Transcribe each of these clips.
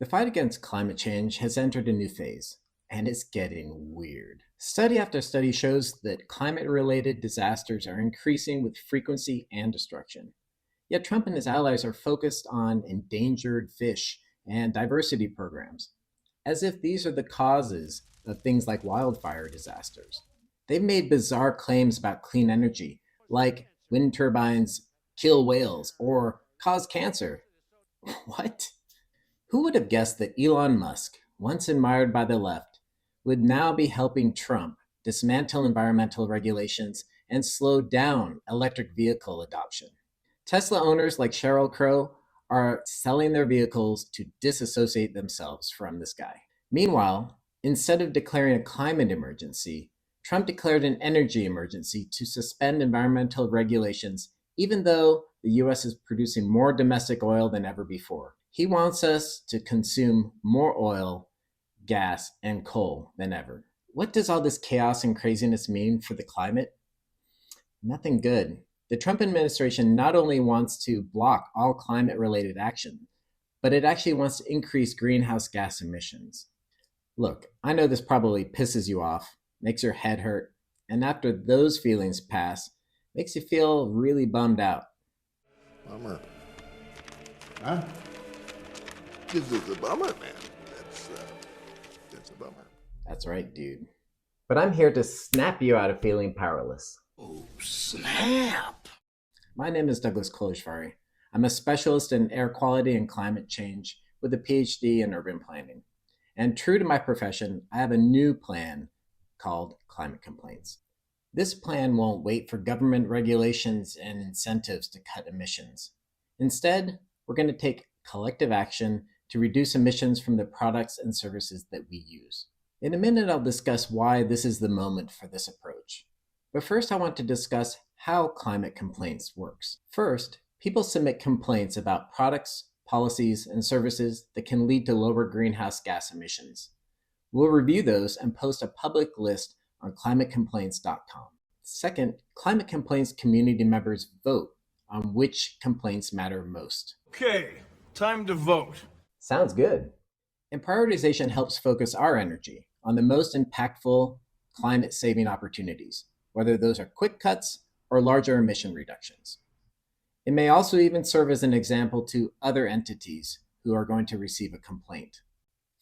The fight against climate change has entered a new phase, and it's getting weird. Study after study shows that climate-related disasters are increasing with frequency and destruction. Yet Trump and his allies are focused on endangered fish and diversity programs, as if these are the causes of things like wildfire disasters. They've made bizarre claims about clean energy, like wind turbines kill whales or cause cancer. What? Who would have guessed that Elon Musk, once admired by the left, would now be helping Trump dismantle environmental regulations and slow down electric vehicle adoption? Tesla owners like Sheryl Crow are selling their vehicles to disassociate themselves from this guy. Meanwhile, instead of declaring a climate emergency, Trump declared an energy emergency to suspend environmental regulations, even though the US is producing more domestic oil than ever before. He wants us to consume more oil, gas, and coal than ever. What does all this chaos and craziness mean for the climate? Nothing good. The Trump administration not only wants to block all climate-related action, but it actually wants to increase greenhouse gas emissions. Look, I know this probably pisses you off, makes your head hurt, and after those feelings pass, makes you feel really bummed out. Bummer. Huh? This is a bummer, man. That's a bummer. That's right, dude. But I'm here to snap you out of feeling powerless. Oh, snap! My name is Douglas Kolozsvari. I'm a specialist in air quality and climate change with a PhD in urban planning. And true to my profession, I have a new plan called Climate Complaints. This plan won't wait for government regulations and incentives to cut emissions. Instead, we're going to take collective action to reduce emissions from the products and services that we use. In a minute, I'll discuss why this is the moment for this approach. But first, I want to discuss how Climate Complaints works. First, people submit complaints about products, policies, and services that can lead to lower greenhouse gas emissions. We'll review those and post a public list on climatecomplaints.com. Second, Climate Complaints community members vote on which complaints matter most. Okay, time to vote. Sounds good. And prioritization helps focus our energy on the most impactful climate-saving opportunities, whether those are quick cuts or larger emission reductions. It may also even serve as an example to other entities who are going to receive a complaint.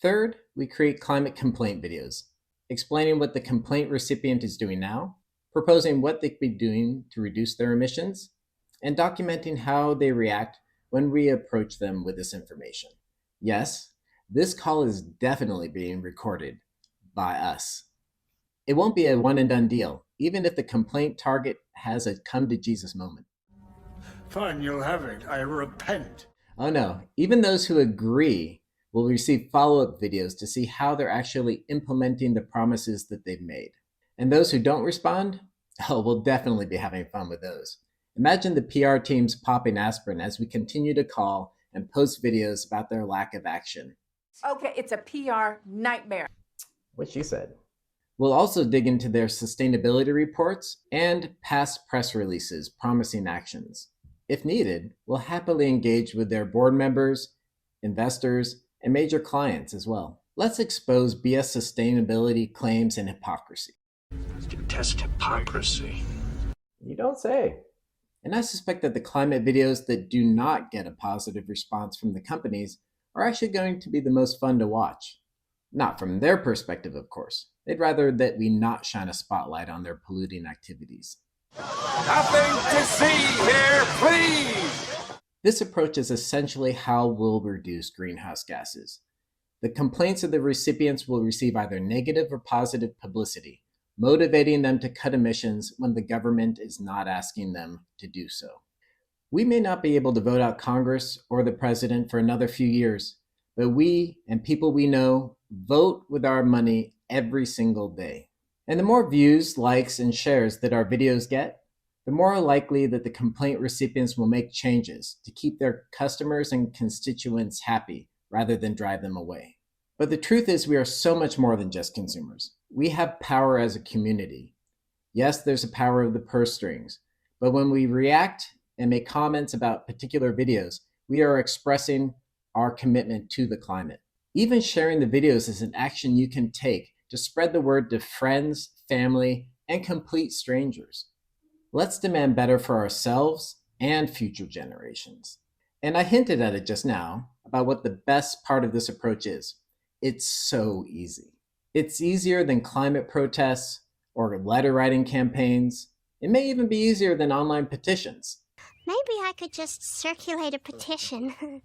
Third, we create climate complaint videos, explaining what the complaint recipient is doing now, proposing what they could be doing to reduce their emissions, and documenting how they react when we approach them with this information. Yes, this call is definitely being recorded by us. It won't be a one and done deal, even if the complaint target has a come to Jesus moment. Fine, you'll have it. I repent. Oh no, even those who agree will receive follow-up videos to see how they're actually implementing the promises that they've made. And those who don't respond, oh, we'll definitely be having fun with those. Imagine the PR teams popping aspirin as we continue to call and post videos about their lack of action. Okay, it's a PR nightmare. What she said. We'll also dig into their sustainability reports and past press releases promising actions. If needed, we'll happily engage with their board members, investors, and major clients as well. Let's expose BS sustainability claims and hypocrisy. Detest hypocrisy. You don't say. And I suspect that the climate videos that do not get a positive response from the companies are actually going to be the most fun to watch. Not from their perspective, of course. They'd rather that we not shine a spotlight on their polluting activities. Nothing to see here, please! This approach is essentially how we'll reduce greenhouse gases. The complaints of the recipients will receive either negative or positive publicity, motivating them to cut emissions when the government is not asking them to do so. We may not be able to vote out Congress or the president for another few years, but we and people we know vote with our money every single day. And the more views, likes, and shares that our videos get, the more likely that the complaint recipients will make changes to keep their customers and constituents happy rather than drive them away. But the truth is we are so much more than just consumers. We have power as a community. Yes, there's a power of the purse strings, but when we react and make comments about particular videos, we are expressing our commitment to the climate. Even sharing the videos is an action you can take to spread the word to friends, family, and complete strangers. Let's demand better for ourselves and future generations. And I hinted at it just now about what the best part of this approach is. It's so easy. It's easier than climate protests or letter writing campaigns. It may even be easier than online petitions. Maybe I could just circulate a petition.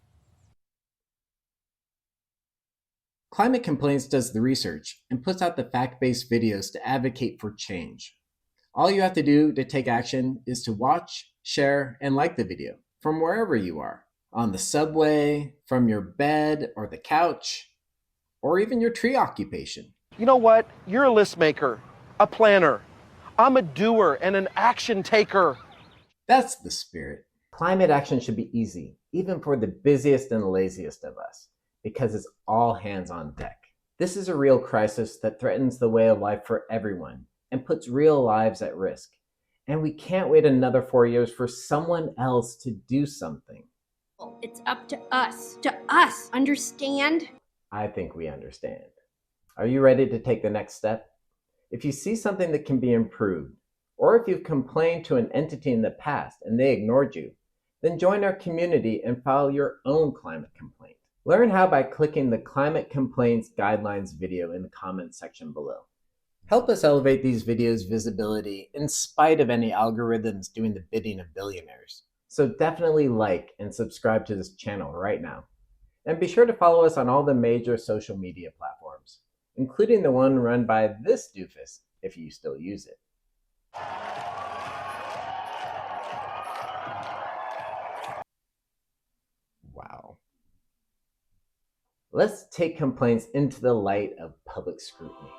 Climate Complaints does the research and puts out the fact-based videos to advocate for change. All you have to do to take action is to watch, share, and like the video from wherever you are. On the subway, from your bed or the couch, or even your tree occupation. You know what? You're a list maker, a planner. I'm a doer and an action taker. That's the spirit. Climate action should be easy, even for the busiest and laziest of us, because it's all hands on deck. This is a real crisis that threatens the way of life for everyone and puts real lives at risk. And we can't wait another 4 years for someone else to do something. It's up to us, understand? I think we understand. Are you ready to take the next step? If you see something that can be improved, or if you've complained to an entity in the past and they ignored you, then join our community and file your own climate complaint. Learn how by clicking the Climate Complaints Guidelines video in the comments section below. Help us elevate these videos' visibility in spite of any algorithms doing the bidding of billionaires. So definitely like and subscribe to this channel right now. And be sure to follow us on all the major social media platforms, including the one run by this doofus, if you still use it. Wow. Let's take complaints into the light of public scrutiny.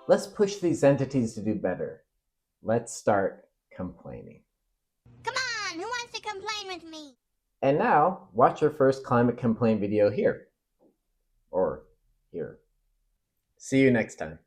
Let's push these entities to do better. Let's start complaining. Come on, who wants to complain with me? And now, watch your first climate complaint video here. Or here. See you next time.